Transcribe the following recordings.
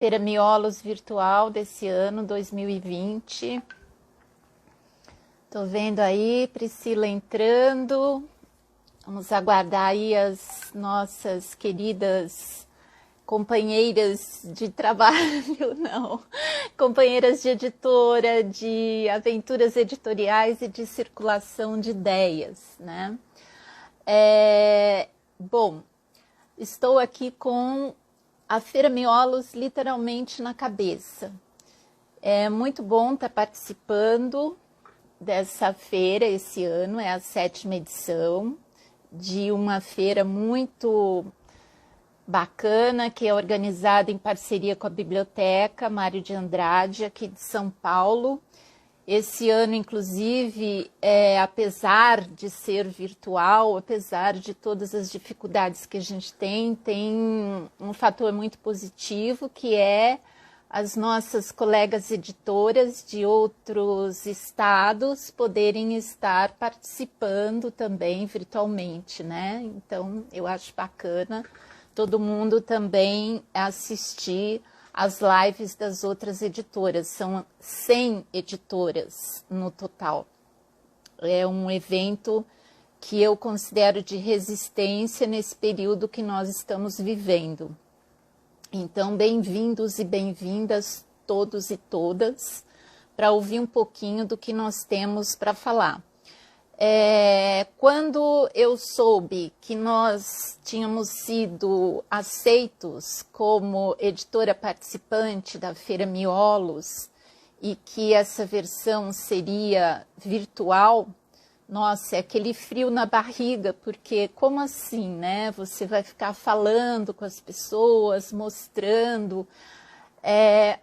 Feira Miolos virtual desse ano, 2020. Tô vendo aí, Priscila entrando. Vamos aguardar aí as nossas queridas companheiras de trabalho, não, companheiras de editora, de aventuras editoriais e de circulação de ideias, né? Bom, estou aqui com a Feira Miolos literalmente na cabeça. É muito bom estar participando dessa feira esse ano, é a 7ª edição de uma feira muito bacana, que é organizada em parceria com a Biblioteca Mário de Andrade, aqui de São Paulo. Esse ano, inclusive, apesar de ser virtual, apesar de todas as dificuldades que a gente tem um fator muito positivo, que é as nossas colegas editoras de outros estados poderem estar participando também virtualmente, né? Então, eu acho bacana todo mundo também assistir as lives das outras editoras. São 100 editoras no total. É um evento que eu considero de resistência nesse período que nós estamos vivendo. Então, bem-vindos e bem-vindas todos e todas para ouvir um pouquinho do que nós temos para falar. Quando eu soube que nós tínhamos sido aceitos como editora participante da Feira Miolos e que essa versão seria virtual, nossa, é aquele frio na barriga, porque como assim, né? Você vai ficar falando com as pessoas, mostrando,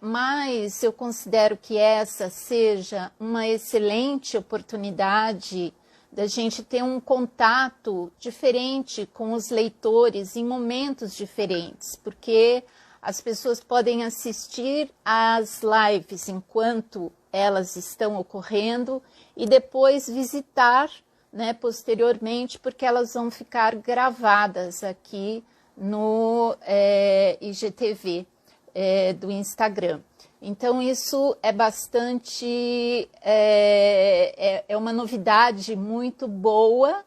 mas eu considero que essa seja uma excelente oportunidade da gente ter um contato diferente com os leitores em momentos diferentes, porque as pessoas podem assistir às lives enquanto elas estão ocorrendo e depois visitar, né, posteriormente, porque elas vão ficar gravadas aqui no IGTV do Instagram. Então, isso é bastante, é uma novidade muito boa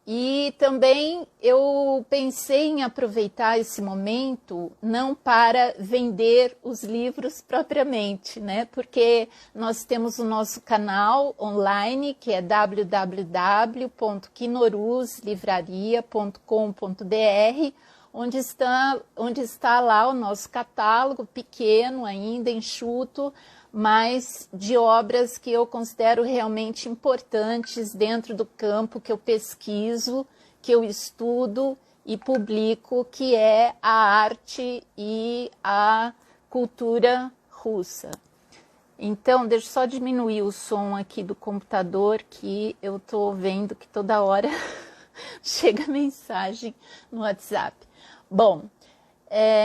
e também eu pensei em aproveitar esse momento não para vender os livros propriamente, né? Porque nós temos o nosso canal online, que é www.quinoruzlivraria.com.br, onde está lá o nosso catálogo, pequeno ainda, enxuto, mas de obras que eu considero realmente importantes dentro do campo que eu pesquiso, que eu estudo e publico, que é a arte e a cultura russa. Então, deixa eu só diminuir o som aqui do computador, que eu estou vendo que toda hora chega mensagem no WhatsApp. Bom,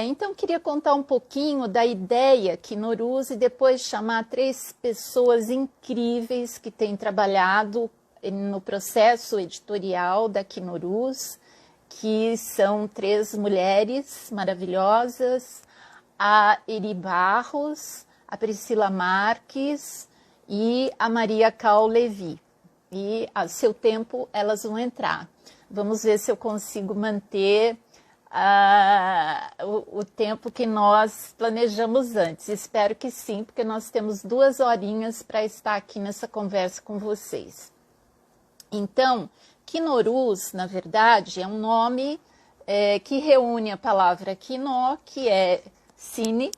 então queria contar um pouquinho da ideia Quinoruz e depois chamar 3 pessoas incríveis que têm trabalhado no processo editorial da Quinoruz, que são 3 mulheres maravilhosas, a Eri Barros, a Priscila Marques e a Maria Cal Levi. E a seu tempo elas vão entrar. Vamos ver se eu consigo manter o tempo que nós planejamos antes. Espero que sim, porque nós temos 2 horinhas para estar aqui nessa conversa com vocês. Então, Quinoruz, na verdade, é um nome que reúne a palavra Quino, que é cine,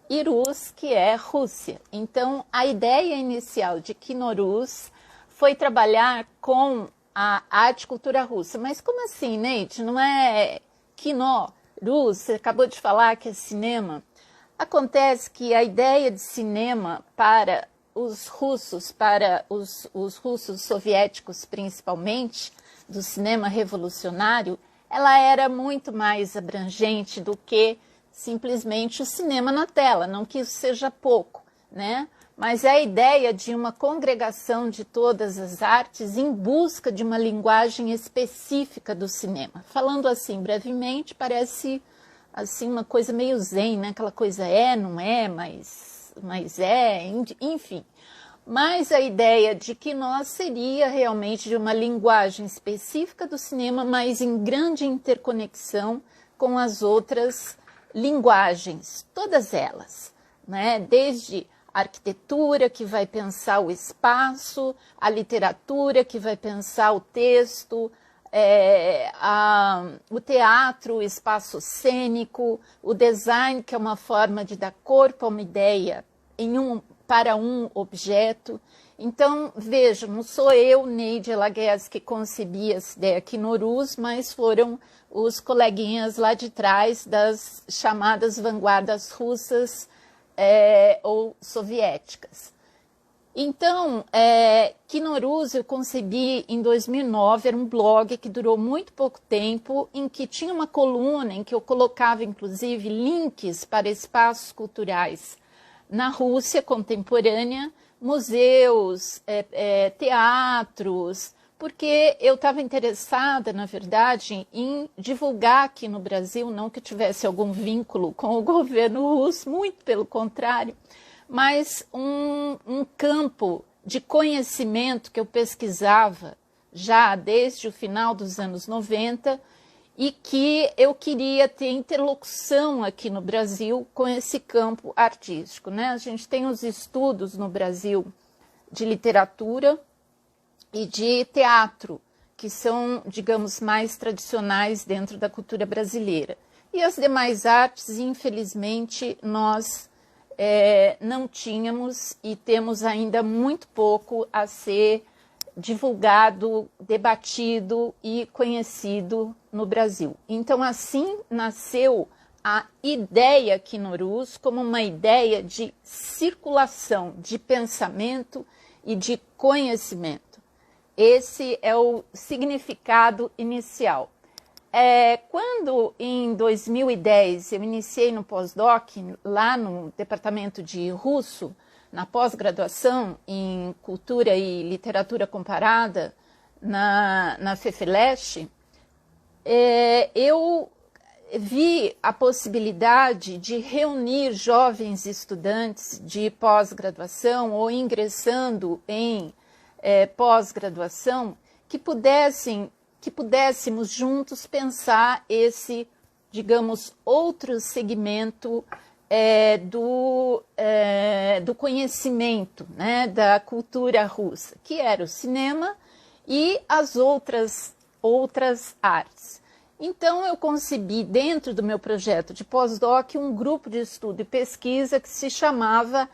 e Rus, que é Rússia. Então, a ideia inicial de Quinoruz foi trabalhar com a arte e cultura russa. Mas como assim, Neide? Não é Kino, Rus, você acabou de falar que é cinema. Acontece que a ideia de cinema para os russos, para os russos soviéticos principalmente, do cinema revolucionário, ela era muito mais abrangente do que simplesmente o cinema na tela, não que isso seja pouco, né? Mas é a ideia de uma congregação de todas as artes em busca de uma linguagem específica do cinema. Falando assim brevemente, parece assim, uma coisa meio zen, né? Aquela coisa não é, mas é, enfim. Mas a ideia de Quinós seria realmente de uma linguagem específica do cinema, mas em grande interconexão com as outras linguagens, todas elas, né? Desde a arquitetura, que vai pensar o espaço, a literatura, que vai pensar o texto, o teatro, o espaço cênico, o design, que é uma forma de dar corpo a uma ideia para um objeto. Então, veja, não sou eu, Neide Lagues, que concebi essa ideia aqui no Urus, mas foram os coleguinhas lá de trás das chamadas vanguardas russas ou soviéticas. Então, Kinoruz eu concebi em 2009, era um blog que durou muito pouco tempo, em que tinha uma coluna em que eu colocava, inclusive, links para espaços culturais na Rússia contemporânea, museus, teatros, porque eu estava interessada, na verdade, em divulgar aqui no Brasil, não que eu tivesse algum vínculo com o governo russo, muito pelo contrário, mas um campo de conhecimento que eu pesquisava já desde o final dos anos 90 e que eu queria ter interlocução aqui no Brasil com esse campo artístico, né? A gente tem os estudos no Brasil de literatura e de teatro, que são, digamos, mais tradicionais dentro da cultura brasileira. E as demais artes, infelizmente, nós não tínhamos e temos ainda muito pouco a ser divulgado, debatido e conhecido no Brasil. Então, assim nasceu a ideia Kinoruz como uma ideia de circulação de pensamento e de conhecimento. Esse é o significado inicial. Quando em 2010 eu iniciei no pós-doc, lá no departamento de russo, na pós-graduação em cultura e literatura comparada na FEFELESH, eu vi a possibilidade de reunir jovens estudantes de pós-graduação ou ingressando em pós-graduação que pudéssemos juntos pensar esse, digamos, outro segmento do conhecimento, né, da cultura russa, que era o cinema e as outras artes. Então, eu concebi, dentro do meu projeto de pós-doc, um grupo de estudo e pesquisa que se chamava,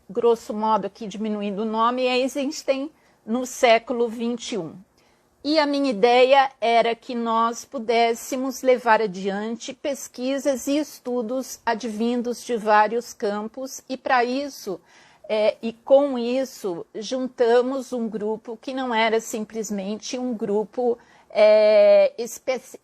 grosso modo, aqui diminuindo o nome, Eisenstein no século XXI. E a minha ideia era que nós pudéssemos levar adiante pesquisas e estudos advindos de vários campos, e para isso, e com isso, juntamos um grupo que não era simplesmente um grupo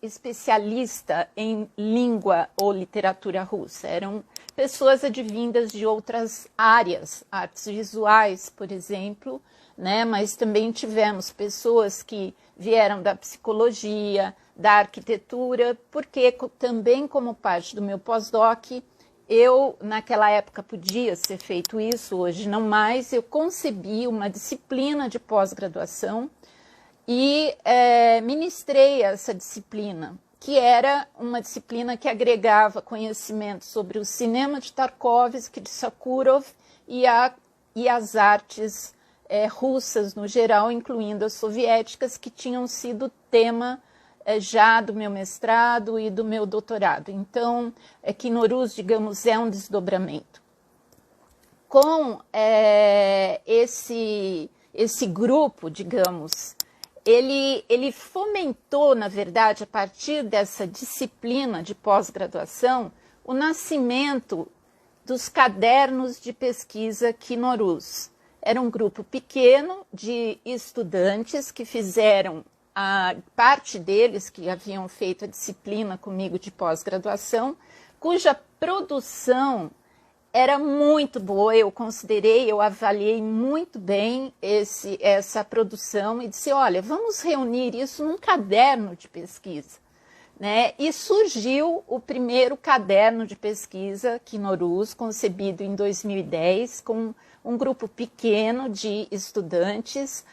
especialista em língua ou literatura russa. Eram pessoas advindas de outras áreas, artes visuais, por exemplo, né? Mas também tivemos pessoas que vieram da psicologia, da arquitetura, porque também como parte do meu pós-doc, eu, naquela época, podia ser feito isso, hoje não mais, eu concebi uma disciplina de pós-graduação e ministrei essa disciplina, que era uma disciplina que agregava conhecimento sobre o cinema de Tarkovsky, de Sakurov e as artes russas no geral, incluindo as soviéticas, que tinham sido tema já do meu mestrado e do meu doutorado. Então, Kinoruz, digamos, é um desdobramento. Com esse grupo, digamos, ele fomentou, na verdade, a partir dessa disciplina de pós-graduação, o nascimento dos cadernos de pesquisa Kinoruz. Era um grupo pequeno de estudantes que fizeram, parte deles que haviam feito a disciplina comigo de pós-graduação, cuja produção era muito boa, eu avaliei muito bem essa produção e disse, olha, vamos reunir isso num caderno de pesquisa. né? E surgiu o primeiro caderno de pesquisa Quinorus, concebido em 2010, com um grupo pequeno de estudantes.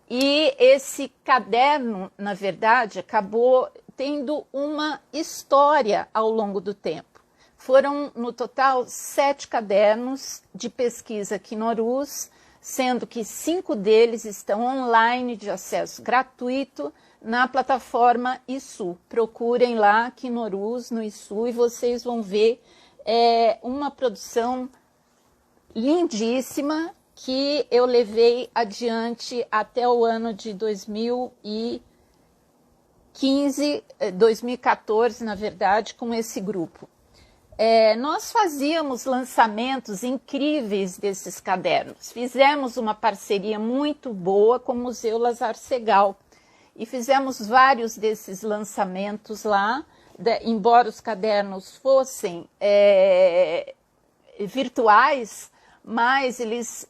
E esse caderno, na verdade, acabou tendo uma história ao longo do tempo. Foram, no total, 7 cadernos de pesquisa Quinorus, sendo que 5 deles estão online de acesso gratuito na plataforma ISU. Procurem lá Quinorus no ISU e vocês vão ver uma produção lindíssima que eu levei adiante até o ano de 2014, na verdade, com esse grupo. Nós fazíamos lançamentos incríveis desses cadernos. Fizemos uma parceria muito boa com o Museu Lazar Segall e fizemos vários desses lançamentos lá, embora os cadernos fossem virtuais, mas eles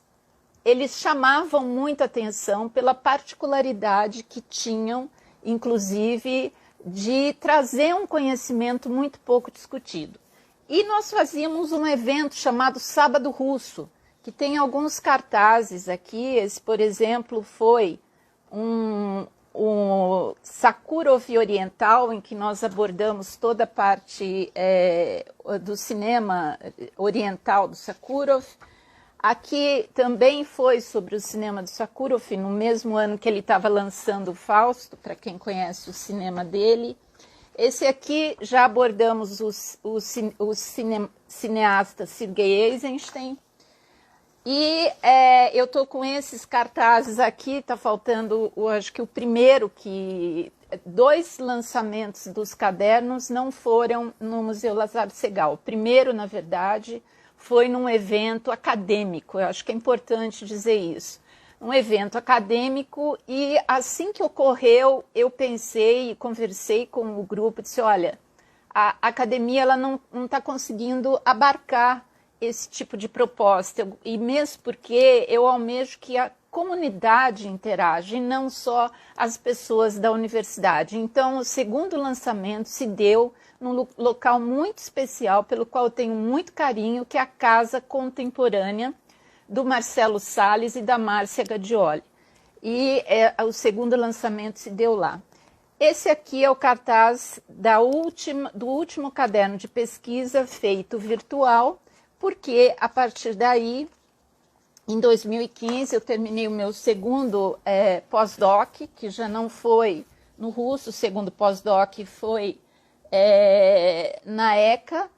chamavam muita atenção pela particularidade que tinham, inclusive, de trazer um conhecimento muito pouco discutido. E nós fazíamos um evento chamado Sábado Russo, que tem alguns cartazes aqui. Esse, por exemplo, foi um Sakharov Oriental, em que nós abordamos toda a parte do cinema oriental do Sakharov. Aqui também foi sobre o cinema do Sakharov, no mesmo ano que ele estava lançando o Fausto, para quem conhece o cinema dele. Esse aqui já abordamos o cineasta Sergei Eisenstein. E eu estou com esses cartazes aqui, está faltando, acho que o primeiro, que 2 lançamentos dos cadernos não foram no Museu Lazar Segall. O primeiro, na verdade, foi num evento acadêmico, eu acho que é importante dizer isso. Um evento acadêmico, e assim que ocorreu, eu pensei e conversei com o grupo, disse, olha, a academia ela não está conseguindo abarcar esse tipo de proposta, e mesmo porque eu almejo que a comunidade interage, e não só as pessoas da universidade. Então, o segundo lançamento se deu num local muito especial, pelo qual eu tenho muito carinho, que é a Casa Contemporânea, do Marcelo Salles e da Márcia Gadioli. E o segundo lançamento se deu lá. Esse aqui é o cartaz do último caderno de pesquisa feito virtual, porque a partir daí, em 2015, eu terminei o meu segundo pós-doc, que já não foi no russo, o segundo pós-doc foi na ECA,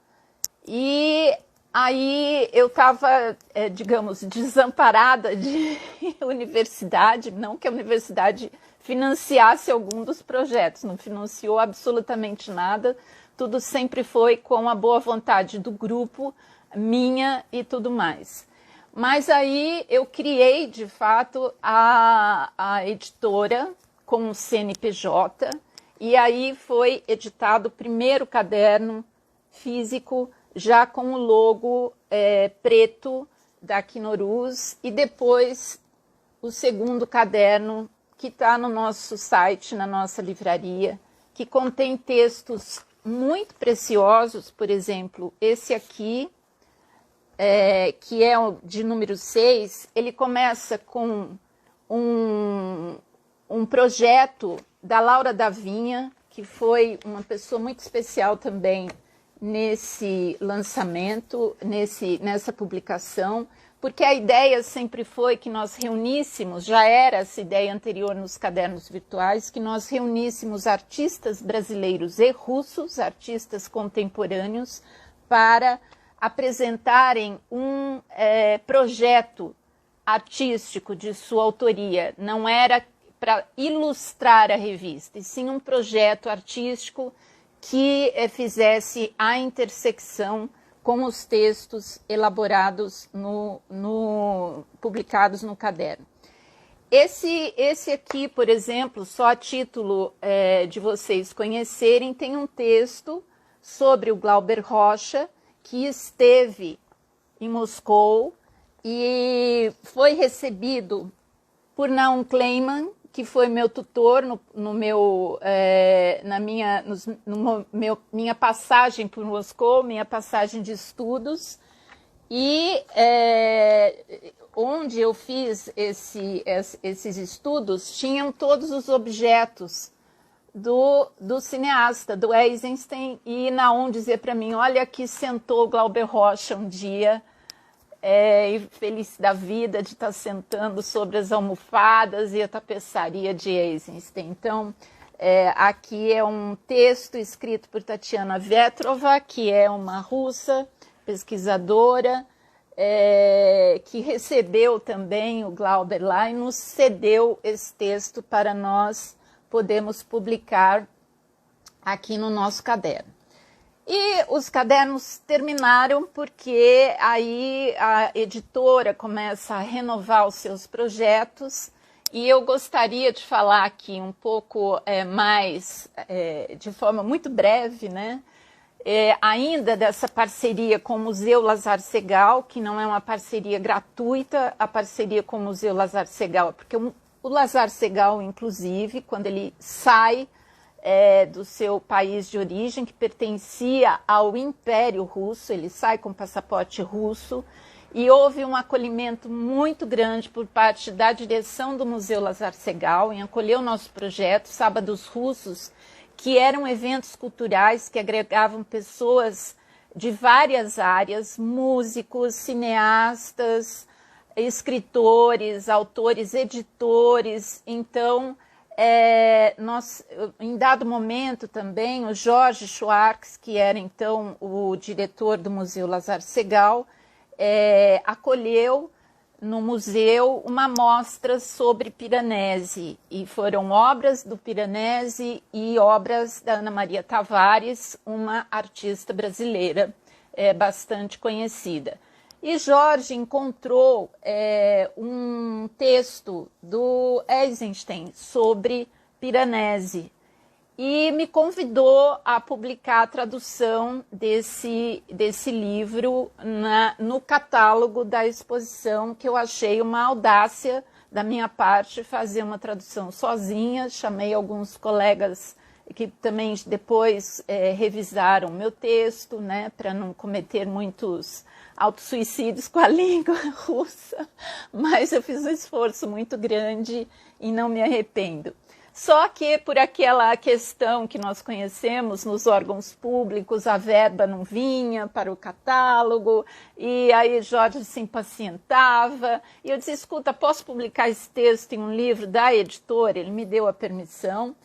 e aí eu estava, digamos, desamparada de universidade, não que a universidade financiasse algum dos projetos, não financiou absolutamente nada, tudo sempre foi com a boa vontade do grupo, minha e tudo mais. Mas aí eu criei, de fato, a editora com o CNPJ, e aí foi editado o primeiro caderno físico, já com o logo preto da Quinorus, e depois o segundo caderno, que está no nosso site, na nossa livraria, que contém textos muito preciosos, por exemplo, esse aqui, que é o de número 6, ele começa com um projeto da Laura da Vinha, que foi uma pessoa muito especial também nesse lançamento, nessa publicação, porque a ideia sempre foi que nós reuníssemos, já era essa ideia anterior nos cadernos virtuais, que nós reuníssemos artistas brasileiros e russos, artistas contemporâneos, para apresentarem um projeto artístico de sua autoria. Não era para ilustrar a revista, e sim um projeto artístico que fizesse a intersecção com os textos elaborados, publicados no caderno. Esse aqui, por exemplo, só a título de vocês conhecerem, tem um texto sobre o Glauber Rocha, que esteve em Moscou e foi recebido por Naum Kleiman, que foi meu tutor minha passagem por Moscou, minha passagem de estudos, e onde eu fiz esses estudos, tinham todos os objetos do cineasta, do Eisenstein, e Naum dizia para mim, olha, aqui sentou o Glauber Rocha um dia, e feliz da vida de estar sentando sobre as almofadas e a tapeçaria de Eisenstein. Então, aqui é um texto escrito por Tatiana Vetrova, que é uma russa, pesquisadora, que recebeu também o Glauber lá e nos cedeu esse texto para nós podermos publicar aqui no nosso caderno. E os cadernos terminaram porque aí a editora começa a renovar os seus projetos, e eu gostaria de falar aqui um pouco mais, de forma muito breve, né? Ainda dessa parceria com o Museu Lazar Segal, que não é uma parceria gratuita, a parceria com o Museu Lazar Segal, porque o Lazar Segal, inclusive, quando ele sai do seu país de origem, que pertencia ao Império Russo, ele sai com passaporte russo, e houve um acolhimento muito grande por parte da direção do Museu Lazar Segal em acolher o nosso projeto, Sábados Russos, que eram eventos culturais que agregavam pessoas de várias áreas, músicos, cineastas, escritores, autores, editores. Então, em dado momento também, o Jorge Schwartz, que era então o diretor do Museu Lazar Segal, acolheu no museu uma mostra sobre Piranesi, e foram obras do Piranesi e obras da Ana Maria Tavares, uma artista brasileira bastante conhecida. E Jorge encontrou um texto do Eisenstein sobre Piranesi e me convidou a publicar a tradução desse livro no catálogo da exposição, que eu achei uma audácia da minha parte fazer uma tradução sozinha. Chamei alguns colegas que também depois revisaram meu texto, né, para não cometer muitos autossuicídios com a língua russa, mas eu fiz um esforço muito grande e não me arrependo. Só que por aquela questão que nós conhecemos nos órgãos públicos, a verba não vinha para o catálogo, e aí Jorge se impacientava, e eu disse, escuta, posso publicar esse texto em um livro da editora? Ele me deu a permissão,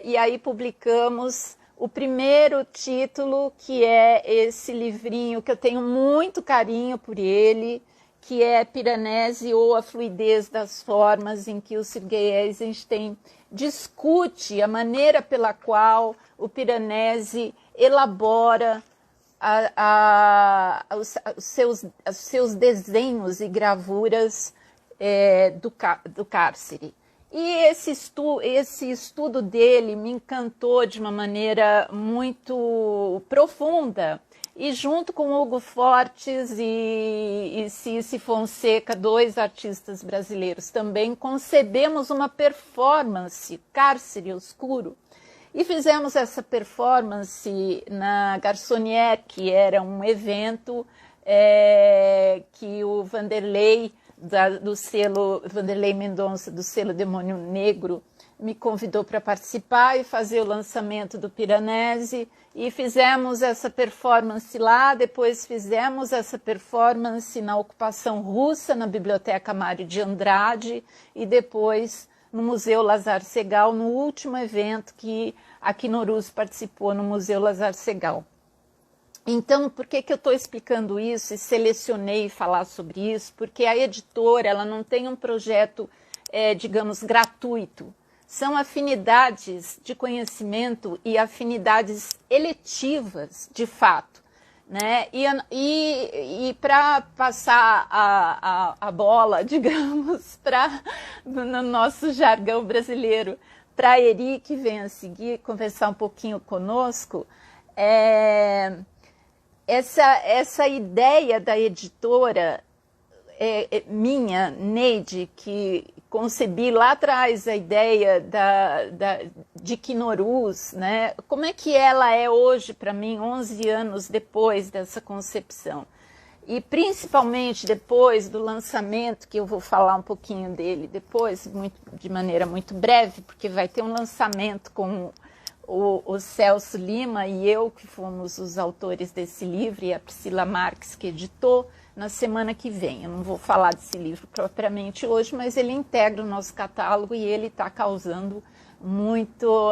e aí publicamos o primeiro título, que é esse livrinho que eu tenho muito carinho por ele, que é Piranesi ou a Fluidez das Formas, em que o Sergei Eisenstein discute a maneira pela qual o Piranesi elabora os seus desenhos e gravuras do cárcere. E esse estudo dele me encantou de uma maneira muito profunda. E junto com Hugo Fortes e Cici Fonseca, dois artistas brasileiros também, concebemos uma performance, Cárcere Oscuro, e fizemos essa performance na Garçonnière, que era um evento que o Vanderlei, do selo Vanderlei Mendonça, do selo Demônio Negro, me convidou para participar e fazer o lançamento do Piranesi, e fizemos essa performance lá. Depois fizemos essa performance na ocupação russa, na Biblioteca Mário de Andrade, e depois no Museu Lazar Segal, no último evento que a Quinoruz participou no Museu Lazar Segal. Então, por que eu estou explicando isso e selecionei falar sobre isso? Porque a editora ela não tem um projeto, digamos, gratuito. São afinidades de conhecimento e afinidades eletivas, de fato, né? E para passar a bola, digamos, no nosso jargão brasileiro, para a Eri, que vem a seguir conversar um pouquinho conosco, essa ideia da editora minha, Neide, que concebi lá atrás a ideia de Quinorus, né? Como é que ela é hoje para mim, 11 anos depois dessa concepção? E principalmente depois do lançamento, que eu vou falar um pouquinho dele depois, de maneira muito breve, porque vai ter um lançamento com o Celso Lima e eu, que fomos os autores desse livro, e a Priscila Marques, que editou, na semana que vem. Eu não vou falar desse livro propriamente hoje, mas ele integra o nosso catálogo e ele está causando muito...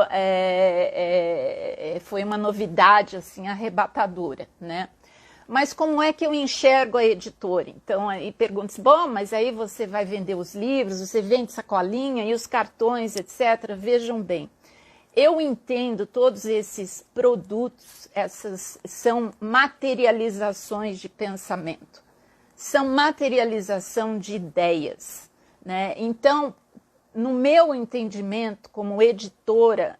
foi uma novidade assim, arrebatadora, né? Mas como é que eu enxergo a editora? Então, aí pergunta-se, bom, mas aí você vai vender os livros, você vende sacolinha e os cartões, etc. Vejam bem, eu entendo todos esses produtos, essas são materializações de pensamento. São materialização de ideias, né? Então, no meu entendimento como editora,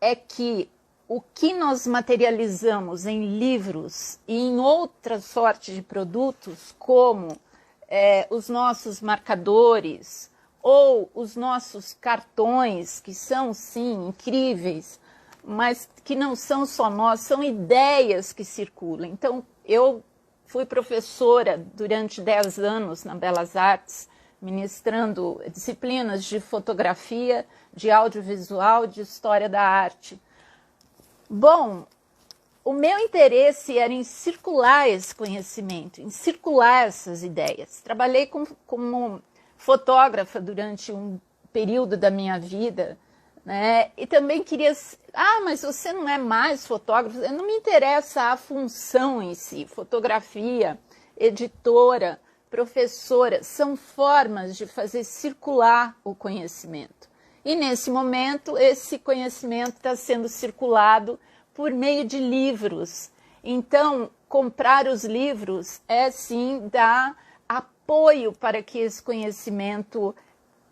é que o que nós materializamos em livros e em outra sorte de produtos, como os nossos marcadores ou os nossos cartões, que são, sim, incríveis, mas que não são só nós, são ideias que circulam. Então, eu fui professora durante 10 anos na Belas Artes, ministrando disciplinas de fotografia, de audiovisual, de história da arte. Bom, o meu interesse era em circular esse conhecimento, em circular essas ideias. Trabalhei como fotógrafa durante um período da minha vida, né? E também queria... Ah, mas você não é mais fotógrafo? Não me interessa a função em si. Fotografia, editora, professora, são formas de fazer circular o conhecimento. E nesse momento, esse conhecimento está sendo circulado por meio de livros. Então, comprar os livros é sim dar apoio para que esse conhecimento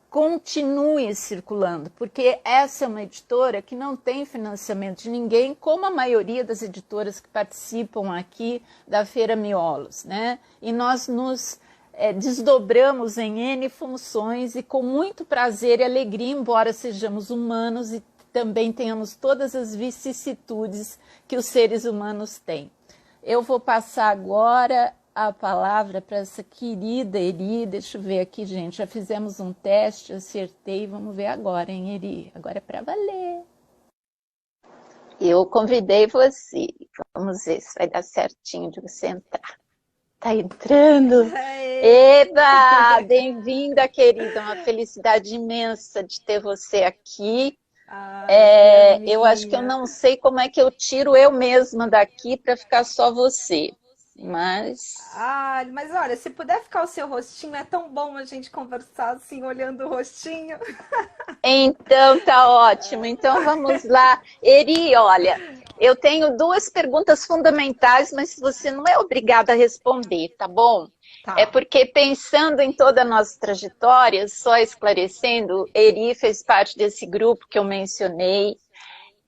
continue circulando, porque essa é uma editora que não tem financiamento de ninguém, como a maioria das editoras que participam aqui da Feira Miolos, né? E nós nos desdobramos em N funções e com muito prazer e alegria, embora sejamos humanos e também tenhamos todas as vicissitudes que os seres humanos têm. Eu vou passar agora a palavra para essa querida Eri. Deixa eu ver aqui, gente. Já fizemos um teste, acertei. Vamos ver agora, hein, Eri? Agora é para valer. Eu convidei você. Vamos ver se vai dar certinho de você entrar. Tá entrando? Eba! Bem-vinda, querida. Uma felicidade imensa de ter você aqui. Eu acho que eu não sei como é que eu tiro eu mesma daqui para ficar só você. Mas olha, se puder ficar o seu rostinho, é tão bom a gente conversar assim, olhando o rostinho. Então tá ótimo. Então vamos lá. Eri, olha, eu tenho 2 perguntas fundamentais, mas você não é obrigada a responder, tá bom? Tá. É porque pensando em toda a nossa trajetória, só esclarecendo, Eri fez parte desse grupo que eu mencionei.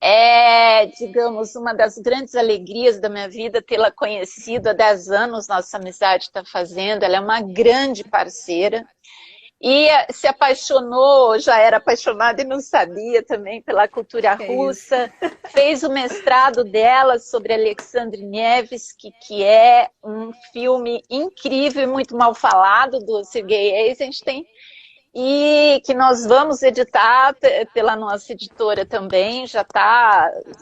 É, digamos, uma das grandes alegrias da minha vida tê-la conhecido há 10 anos, nossa amizade está fazendo, ela é uma grande parceira. E se apaixonou, já era apaixonada e não sabia também pela cultura russa. Fez o mestrado dela sobre Alexandre Nevsky, que é um filme incrível e muito mal falado do Sergei Eisenstein. E que nós vamos editar pela nossa editora também,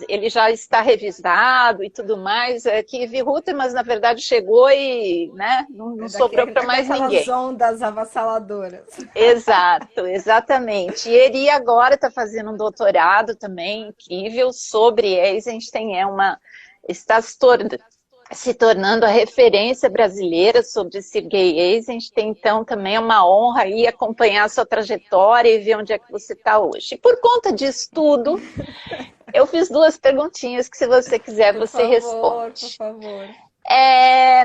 ele já está revisado e tudo mais, que Viruta, mas na verdade chegou e né, não sobrou para mais ninguém. Aquelas ondas avassaladoras. Exato, exatamente. E ele agora está fazendo um doutorado também incrível sobre Eisenstein, está se tornando a referência brasileira sobre Sergei Eisenstein, então também é uma honra aí acompanhar a sua trajetória e ver onde é que você está hoje. E por conta disso tudo, eu fiz 2 perguntinhas que se você quiser você responde. Por favor.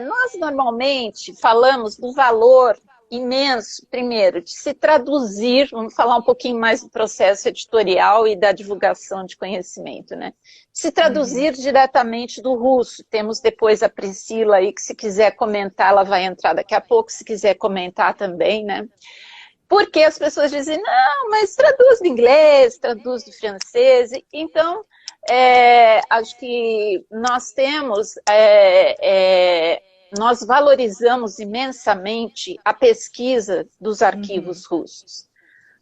Nós normalmente falamos do valor imenso, primeiro, de se traduzir, vamos falar um pouquinho mais do processo editorial e da divulgação de conhecimento, né? Se traduzir diretamente do russo. Temos depois a Priscila aí, que se quiser comentar, ela vai entrar daqui a pouco, se quiser comentar também, né? Porque as pessoas dizem, não, mas traduz do inglês, traduz do francês. Então, acho que nós temos, nós valorizamos imensamente a pesquisa dos arquivos russos,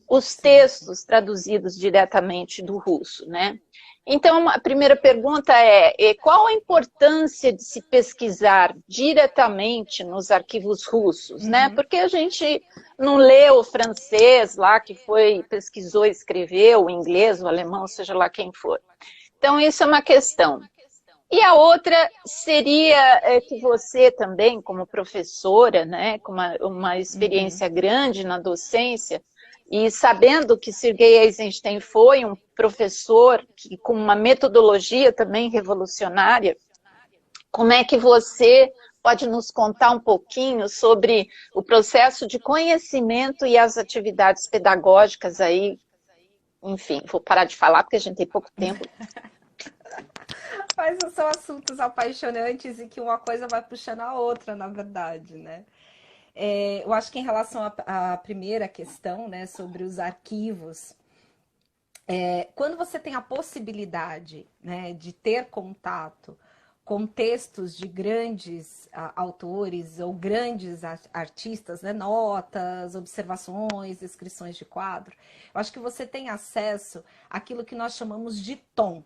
os textos traduzidos diretamente do russo, né? Então, a primeira pergunta qual a importância de se pesquisar diretamente nos arquivos russos, né? Porque a gente não lê o francês lá, que pesquisou, escreveu, o inglês, o alemão, seja lá quem for. Então, isso é uma questão. E a outra seria que você também, como professora, né, com uma experiência grande na docência, e sabendo que Sergei Eisenstein foi um professor com uma metodologia também revolucionária, como é que você pode nos contar um pouquinho sobre o processo de conhecimento e as atividades pedagógicas aí? Enfim, vou parar de falar porque a gente tem pouco tempo. Mas são assuntos apaixonantes e que uma coisa vai puxando a outra, na verdade, né? Eu acho que em relação à primeira questão, né, sobre os arquivos, quando você tem a possibilidade, né, de ter contato com textos de grandes autores ou grandes artistas, né, notas, observações, descrições de quadro, eu acho que você tem acesso àquilo que nós chamamos de tom.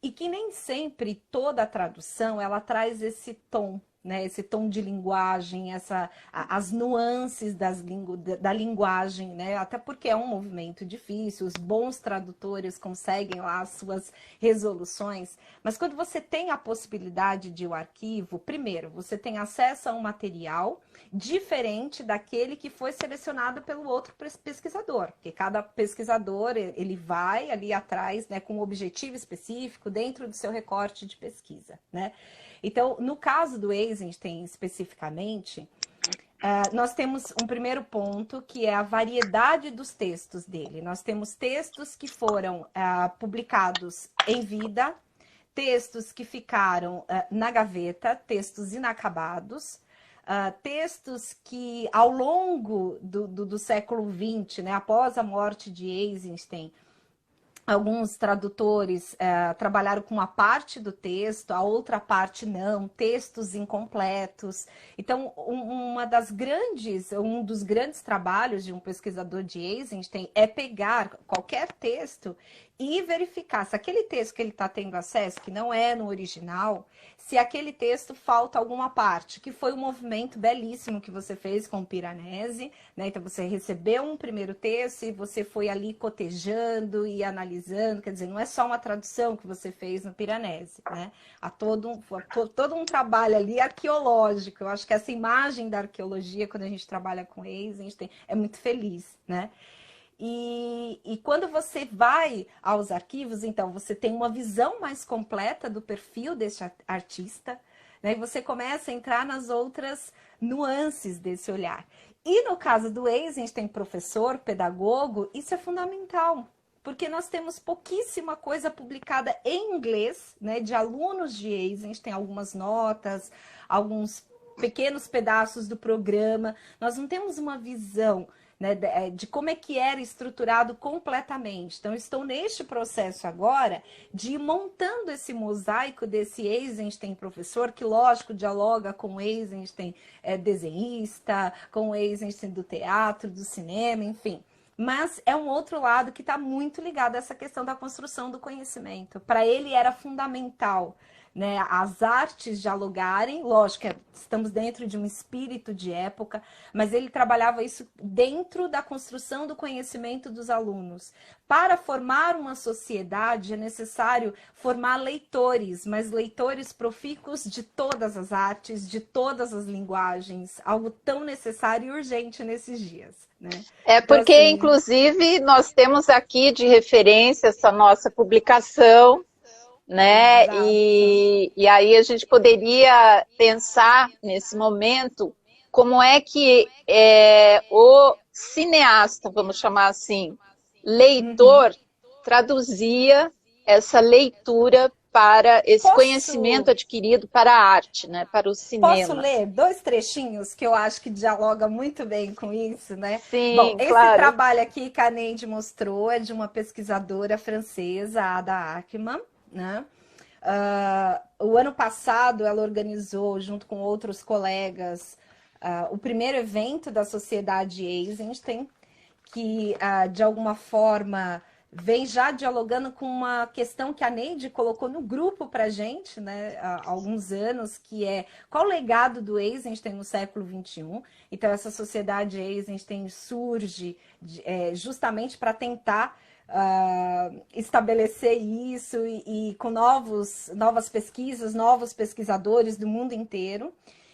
E que nem sempre toda a tradução ela traz esse tom, né? Esse tom de linguagem, as nuances da linguagem, né? Até porque é um movimento difícil, os bons tradutores conseguem lá as suas resoluções, mas quando você tem a possibilidade de ir ao arquivo, primeiro, você tem acesso a um material diferente daquele que foi selecionado pelo outro pesquisador, porque cada pesquisador ele vai ali atrás, né, com um objetivo específico dentro do seu recorte de pesquisa, né? Então, no caso do Eisenstein especificamente, nós temos um primeiro ponto, que é a variedade dos textos dele. Nós temos textos que foram publicados em vida, textos que ficaram na gaveta, textos inacabados, textos que ao longo do século XX, né, após a morte de Eisenstein, alguns tradutores trabalharam com uma parte do texto, a outra parte não, textos incompletos. Então, um dos grandes trabalhos de um pesquisador de Eisenstein é pegar qualquer texto e verificar se aquele texto que ele está tendo acesso, que não é no original, se aquele texto falta alguma parte, que foi um movimento belíssimo que você fez com o Piranesi, né? Então você recebeu um primeiro texto e você foi ali cotejando e analisando, quer dizer, não é só uma tradução que você fez no Piranesi, né? Há todo um trabalho ali arqueológico. Eu acho que essa imagem da arqueologia, quando a gente trabalha com Eisenstein, é muito feliz, né? E quando você vai aos arquivos, então você tem uma visão mais completa do perfil desse artista, né? E você começa a entrar nas outras nuances desse olhar. E no caso do Eisenstein, professor, pedagogo, isso é fundamental, porque nós temos pouquíssima coisa publicada em inglês, né, de alunos de Eisenstein, algumas notas, alguns pequenos pedaços do programa. Nós não temos uma visão, né, de como é que era estruturado completamente. Então, estou neste processo agora de ir montando esse mosaico desse Eisenstein professor, que, lógico, dialoga com o Eisenstein desenhista, com o Eisenstein do teatro, do cinema, enfim. Mas é um outro lado que está muito ligado a essa questão da construção do conhecimento. Para ele era fundamental, né, as artes dialogarem, lógico, estamos dentro de um espírito de época, mas ele trabalhava isso dentro da construção do conhecimento dos alunos. Para formar uma sociedade é necessário formar leitores, mas leitores profícuos de todas as artes, de todas as linguagens, algo tão necessário e urgente nesses dias, né? Porque, então, assim, inclusive, nós temos aqui de referência essa nossa publicação, né? E aí a gente poderia pensar nesse momento como é que o cineasta, vamos chamar assim, leitor, traduzia essa leitura para esse conhecimento Posso, adquirido para a arte, né? Para o posso cinema. ler dois trechinhos que eu acho que dialoga muito bem com isso, né? Bom, Sim, esse claro. trabalho aqui que a Neide mostrou é de uma pesquisadora francesa, Ada Ackermann, né? O ano passado ela organizou, junto com outros colegas, o primeiro evento da Sociedade Eisenstein, que de alguma forma vem já dialogando com uma questão que a Neide colocou no grupo para a gente, né, há alguns anos, que é qual o legado do Eisenstein no século XXI. Então, essa sociedade Eisenstein surge justamente para tentar estabelecer isso e com novas pesquisas, novos pesquisadores do mundo inteiro.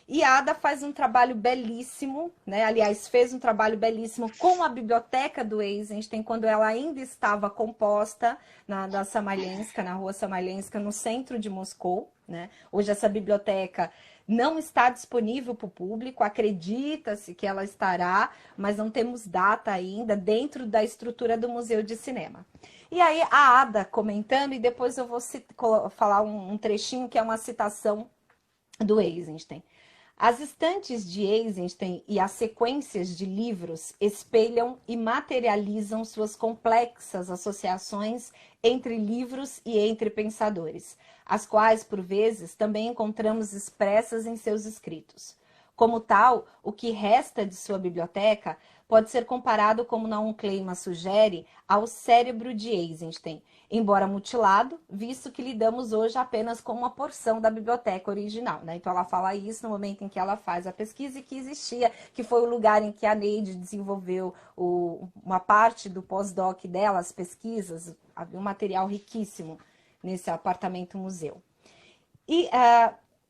E a Ada faz um trabalho belíssimo, né? Aliás, fez um trabalho belíssimo com a biblioteca do Eisenstein, quando ela ainda estava composta na Samalhenska, na rua Samalhenska, no centro de Moscou, né? Hoje essa biblioteca não está disponível para o público, acredita-se que ela estará, mas não temos data ainda dentro da estrutura do Museu de Cinema. E aí a Ada comentando, e depois eu vou falar um trechinho que é uma citação do Eisenstein. As estantes de Eisenstein e as sequências de livros espelham e materializam suas complexas associações entre livros e entre pensadores, as quais, por vezes, também encontramos expressas em seus escritos. Como tal, o que resta de sua biblioteca pode ser comparado, como Naum Kleiman sugere, ao cérebro de Eisenstein, embora mutilado, visto que lidamos hoje apenas com uma porção da biblioteca original, né? Então ela fala isso no momento em que ela faz a pesquisa e que existia, que foi o lugar em que a Neide desenvolveu uma parte do pós-doc dela, as pesquisas, havia um material riquíssimo nesse apartamento museu. E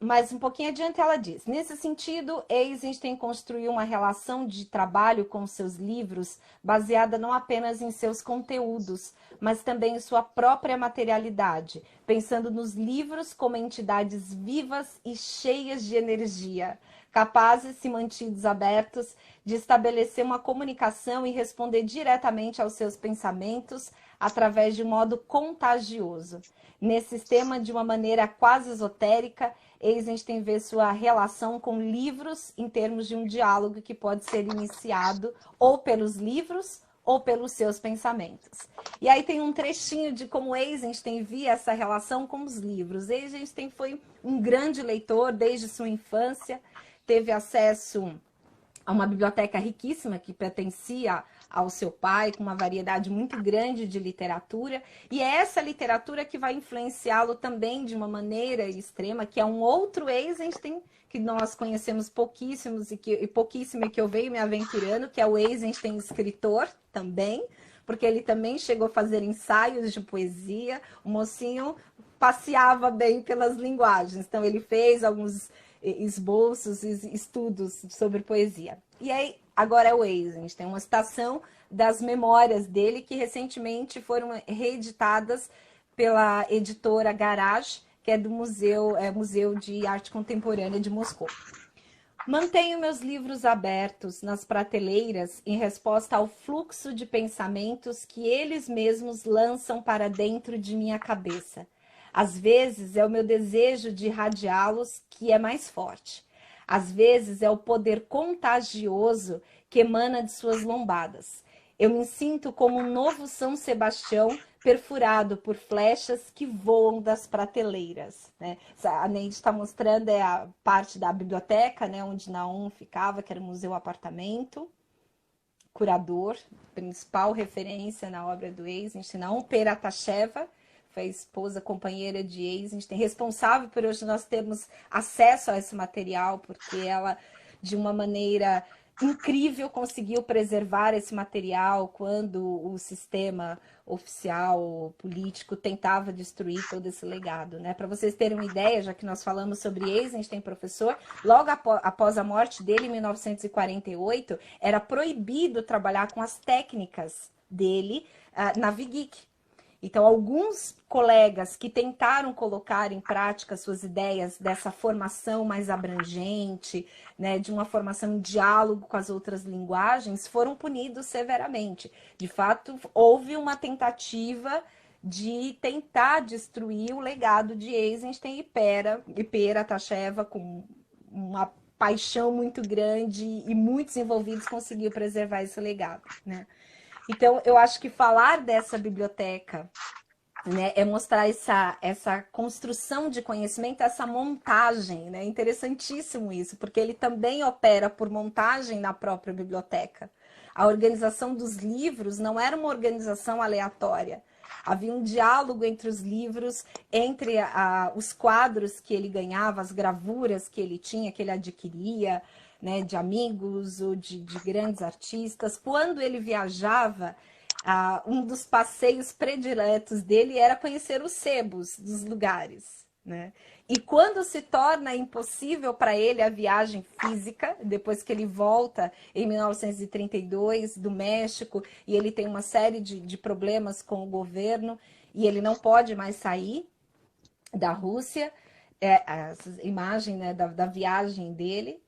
mas um pouquinho adiante ela diz, nesse sentido, Eisenstein construiu uma relação de trabalho com seus livros baseada não apenas em seus conteúdos, mas também em sua própria materialidade, pensando nos livros como entidades vivas e cheias de energia, capazes, se mantidos abertos, de estabelecer uma comunicação e responder diretamente aos seus pensamentos através de um modo contagioso. Nesse sistema, de uma maneira quase esotérica, Eisenstein vê sua relação com livros em termos de um diálogo que pode ser iniciado ou pelos livros ou pelos seus pensamentos. E aí tem um trechinho de como Eisenstein via essa relação com os livros. Eisenstein foi um grande leitor desde sua infância, teve acesso a uma biblioteca riquíssima que pertencia ao seu pai, com uma variedade muito grande de literatura, e é essa literatura que vai influenciá-lo também de uma maneira extrema, que é um outro Eisenstein que nós conhecemos pouquíssimos pouquíssimo e que eu venho me aventurando, que é o Eisenstein escritor também, porque ele também chegou a fazer ensaios de poesia, o mocinho passeava bem pelas linguagens, então ele fez alguns esboços, estudos sobre poesia. E aí, agora é o Eisenstein, uma citação das memórias dele que recentemente foram reeditadas pela editora Garage, que é do Museu de Arte Contemporânea de Moscou. Mantenho meus livros abertos nas prateleiras em resposta ao fluxo de pensamentos que eles mesmos lançam para dentro de minha cabeça. Às vezes é o meu desejo de irradiá-los que é mais forte. Às vezes é o poder contagioso que emana de suas lombadas. Eu me sinto como um novo São Sebastião perfurado por flechas que voam das prateleiras, né? A Neide está mostrando a parte da biblioteca, né, onde Naum ficava, que era o Museu Apartamento. Curador, principal referência na obra do Eisenstein, Naum Peratacheva, foi a esposa companheira de Eisenstein, responsável por hoje nós termos acesso a esse material, porque ela, de uma maneira incrível, conseguiu preservar esse material quando o sistema oficial, político, tentava destruir todo esse legado, né? Para vocês terem uma ideia, já que nós falamos sobre Eisenstein, professor, logo após a morte dele, em 1948, era proibido trabalhar com as técnicas dele na VGIC. Então, alguns colegas que tentaram colocar em prática suas ideias dessa formação mais abrangente, né, de uma formação em diálogo com as outras linguagens, foram punidos severamente. De fato, houve uma tentativa de tentar destruir o legado de Eisenstein e Pera Tacheva, com uma paixão muito grande e muitos envolvidos conseguiu preservar esse legado, né? Então, eu acho que falar dessa biblioteca, né, é mostrar essa construção de conhecimento, essa montagem, né? Interessantíssimo isso, porque ele também opera por montagem na própria biblioteca. A organização dos livros não era uma organização aleatória. Havia um diálogo entre os livros, entre os quadros que ele ganhava, as gravuras que ele tinha, que ele adquiria, né, de amigos ou de grandes artistas. Quando ele viajava, um dos passeios prediletos dele era conhecer os sebos dos lugares, né? E quando se torna impossível para ele a viagem física, depois que ele volta em 1932 do México, e ele tem uma série de problemas com o governo, e ele não pode mais sair da Rússia, essa imagem, né, da viagem dele,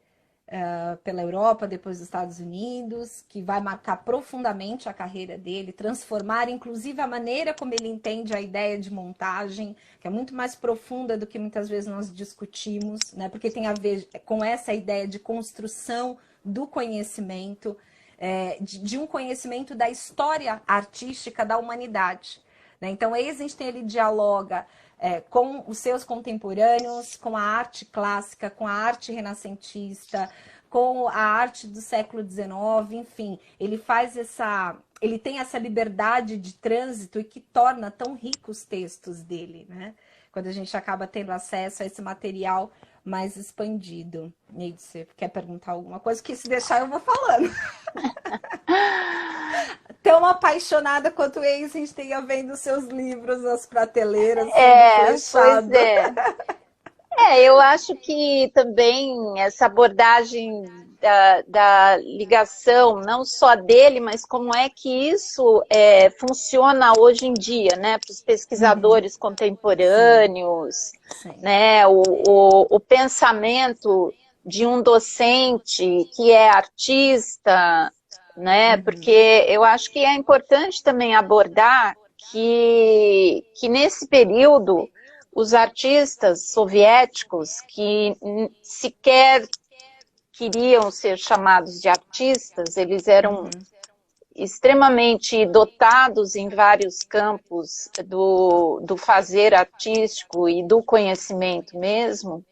pela Europa, depois dos Estados Unidos, que vai marcar profundamente a carreira dele, transformar inclusive a maneira como ele entende a ideia de montagem, que é muito mais profunda do que muitas vezes nós discutimos, né? Porque tem a ver com essa ideia de construção do conhecimento, de um conhecimento da história artística da humanidade, né? Então, Eisenstein, ele dialoga com os seus contemporâneos, com a arte clássica, com a arte renascentista, com a arte do século XIX, enfim, ele tem essa liberdade de trânsito e que torna tão ricos os textos dele, né? Quando a gente acaba tendo acesso a esse material mais expandido. E aí, você quer perguntar alguma coisa? Que se deixar eu vou falando. Tão apaixonada quanto Eisenstein tenha vendo seus livros nas prateleiras, pois eu acho que também essa abordagem da ligação, não só dele, mas como é que isso funciona hoje em dia, né, para os pesquisadores contemporâneos, Sim. né, o pensamento de um docente que é artista, né? Porque eu acho que é importante também abordar que nesse período os artistas soviéticos que sequer queriam ser chamados de artistas, eles eram extremamente dotados em vários campos do fazer artístico e do conhecimento mesmo.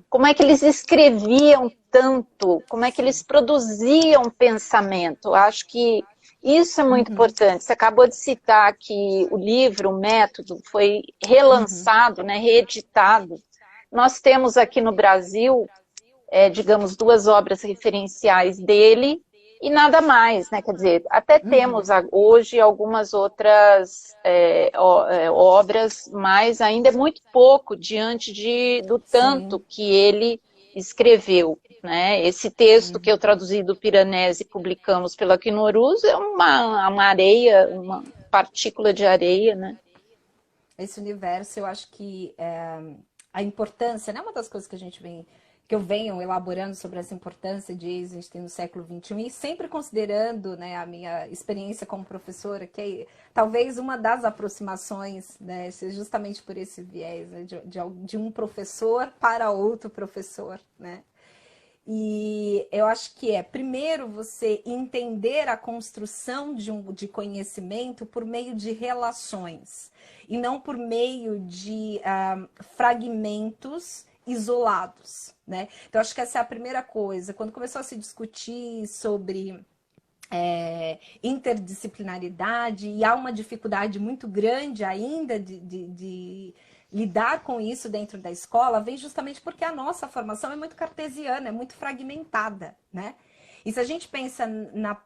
Como é que eles escreviam tanto, como é que eles produziam pensamento. Acho que isso é muito importante. Você acabou de citar que o livro, o método, foi relançado, né, reeditado. Nós temos aqui no Brasil, digamos, 2 obras referenciais dele e nada mais, né? Quer dizer, até temos hoje algumas outras obras, mas ainda é muito pouco diante do tanto que ele escreveu, né? Esse texto que eu traduzi do Piranesi e publicamos pela Quinoruz é uma areia, uma partícula de areia, né? Esse universo, eu acho que a importância, né? Uma das coisas que eu venho elaborando sobre essa importância de Eisenstein no século XXI, e sempre considerando, né, a minha experiência como professora, que talvez uma das aproximações, né, seja justamente por esse viés, né, de um professor para outro professor, né? E eu acho que primeiro, você entender a construção de conhecimento por meio de relações, e não por meio de fragmentos isolados, né? Então, acho que essa é a primeira coisa. Quando começou a se discutir sobre interdisciplinaridade, e há uma dificuldade muito grande ainda de lidar com isso dentro da escola, vem justamente porque a nossa formação é muito cartesiana, é muito fragmentada, né? E se a gente pensa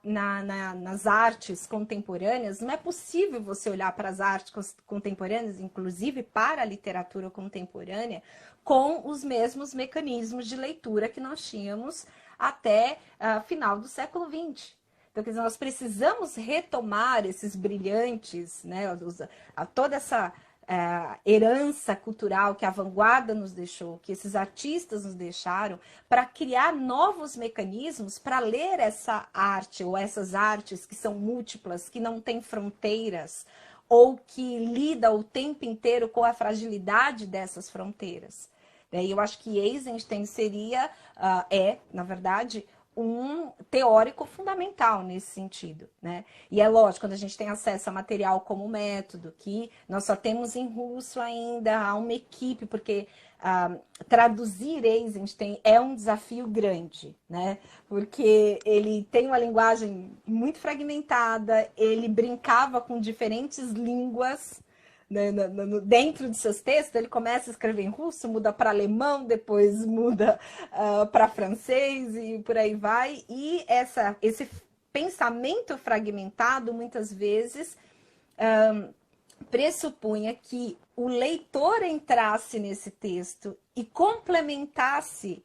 nas artes contemporâneas, não é possível você olhar para as artes contemporâneas, inclusive para a literatura contemporânea, com os mesmos mecanismos de leitura que nós tínhamos até final do século XX. Então, quer dizer, nós precisamos retomar esses brilhantes, né, toda essa herança cultural que a vanguarda nos deixou, que esses artistas nos deixaram, para criar novos mecanismos para ler essa arte, ou essas artes que são múltiplas, que não têm fronteiras, ou que lida o tempo inteiro com a fragilidade dessas fronteiras. E eu acho que Eisenstein seria, na verdade, um teórico fundamental nesse sentido, né? E é lógico, quando a gente tem acesso a material como método, que nós só temos em russo ainda, há uma equipe, porque traduzir Eisenstein é um desafio grande, né? Porque ele tem uma linguagem muito fragmentada, ele brincava com diferentes línguas, né, dentro de seus textos. Ele começa a escrever em russo, muda para alemão, depois muda para francês e por aí vai. E esse pensamento fragmentado, muitas vezes, pressupunha que o leitor entrasse nesse texto e complementasse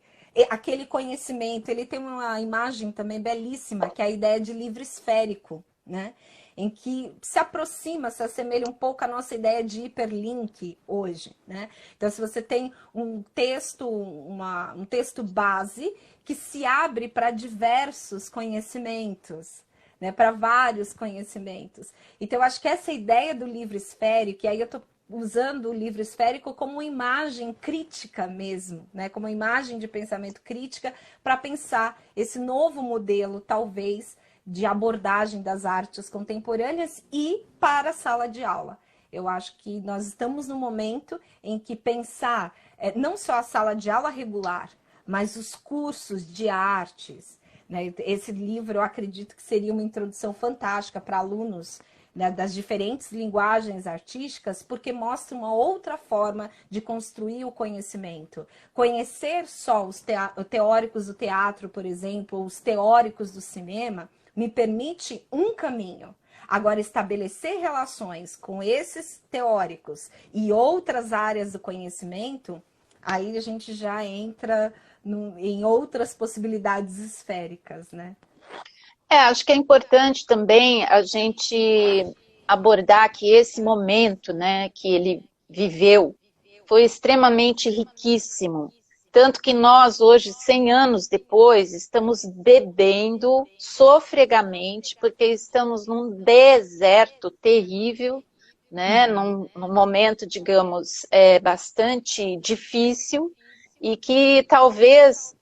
aquele conhecimento. Ele tem uma imagem também belíssima, que é a ideia de livro esférico, né? Em que se aproxima, se assemelha um pouco à nossa ideia de hiperlink hoje, né? Então, se você tem um texto, um texto base que se abre para diversos conhecimentos, né? Para vários conhecimentos. Então, eu acho que essa ideia do livro esférico, e aí eu estou usando o livro esférico como uma imagem crítica mesmo, né? Como uma imagem de pensamento crítica para pensar esse novo modelo, talvez, de abordagem das artes contemporâneas e para a sala de aula. Eu acho que nós estamos no momento em que pensar não só a sala de aula regular, mas os cursos de artes, né? Esse livro eu acredito que seria uma introdução fantástica para alunos, né, das diferentes linguagens artísticas, porque mostra uma outra forma de construir o conhecimento. Conhecer só os teóricos do teatro, por exemplo, ou os teóricos do cinema, me permite um caminho. Agora, estabelecer relações com esses teóricos e outras áreas do conhecimento, aí a gente já entra em outras possibilidades esféricas, né? Acho que é importante também a gente abordar que esse momento, né, que ele viveu foi extremamente riquíssimo. Tanto que nós, hoje, 100 anos depois, estamos bebendo sofregamente, porque estamos num deserto terrível, né? Num momento, digamos, bastante difícil, e que talvez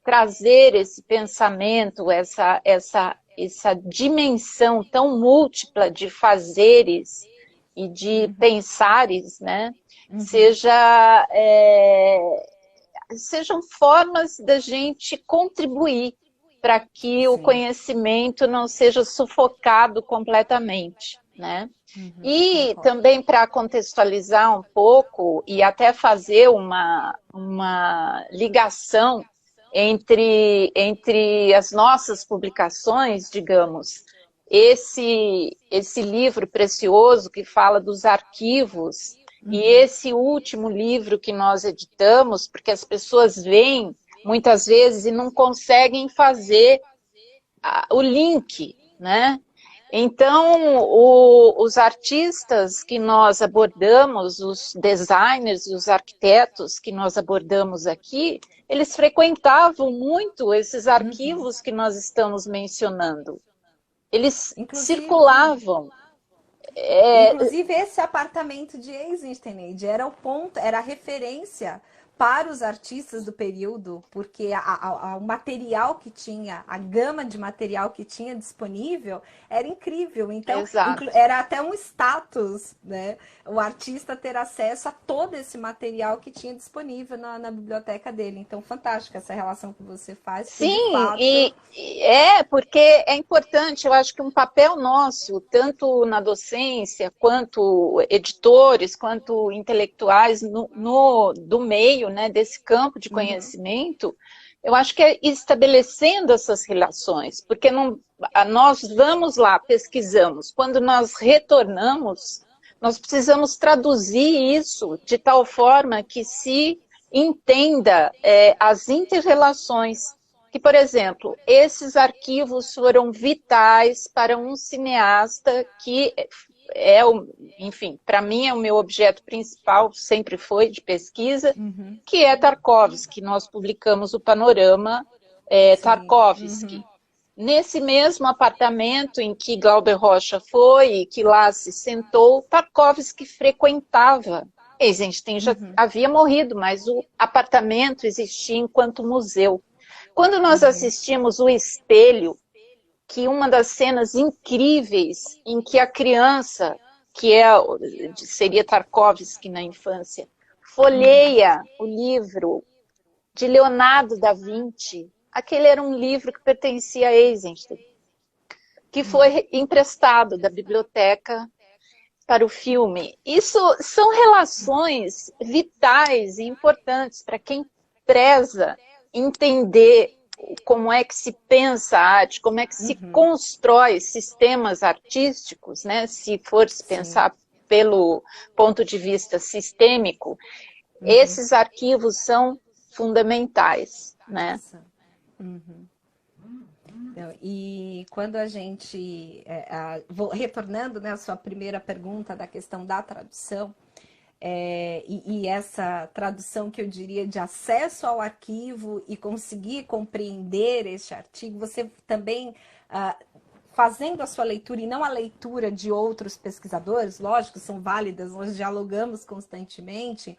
trazer esse pensamento, essa dimensão tão múltipla de fazeres e de pensares, né? Sejam formas da gente contribuir para que o conhecimento não seja sufocado completamente, né? E também para contextualizar um pouco e até fazer uma ligação entre as nossas publicações, digamos, esse livro precioso que fala dos arquivos, e esse último livro que nós editamos, porque as pessoas veem muitas vezes e não conseguem fazer o link, né? Então, os artistas que nós abordamos, os designers e os arquitetos que nós abordamos aqui, eles frequentavam muito esses arquivos que nós estamos mencionando. Eles circulavam. Inclusive, esse apartamento de Eisenstein era o ponto, era a referência para os artistas do período, porque o material que tinha, a gama de material que tinha disponível era incrível. Então, era até um status, né? O artista ter acesso a todo esse material que tinha disponível na biblioteca dele. Então, fantástica essa relação que você faz. Sim, porque é importante, eu acho que um papel nosso, tanto na docência, quanto editores, quanto intelectuais do meio, né, desse campo de conhecimento, eu acho que é estabelecendo essas relações, porque nós vamos lá, pesquisamos, quando nós retornamos, nós precisamos traduzir isso de tal forma que se entenda as inter-relações, que, por exemplo, esses arquivos foram vitais para um cineasta que enfim, para mim é o meu objeto principal, sempre foi de pesquisa, que é Tarkovsky. Nós publicamos o Panorama Tarkovsky. nesse mesmo apartamento em que Glauber Rocha foi, que lá se sentou, Tarkovsky frequentava. Eisenstein já havia morrido, mas o apartamento existia enquanto museu. Quando nós assistimos O Espelho, que uma das cenas incríveis em que a criança, seria Tarkovsky na infância, folheia o livro de Leonardo da Vinci, aquele era um livro que pertencia a Eisenstein, que foi emprestado da biblioteca para o filme. Isso são relações vitais e importantes para quem preza entender como é que se pensa a arte, como é que se constrói sistemas artísticos, né? Se for se pensar pelo ponto de vista sistêmico, esses arquivos são fundamentais, né? E quando a gente, retornando, né, a sua primeira pergunta da questão da tradução, e essa tradução que eu diria de acesso ao arquivo e conseguir compreender este artigo, você também, fazendo a sua leitura e não a leitura de outros pesquisadores, lógico, são válidas, nós dialogamos constantemente,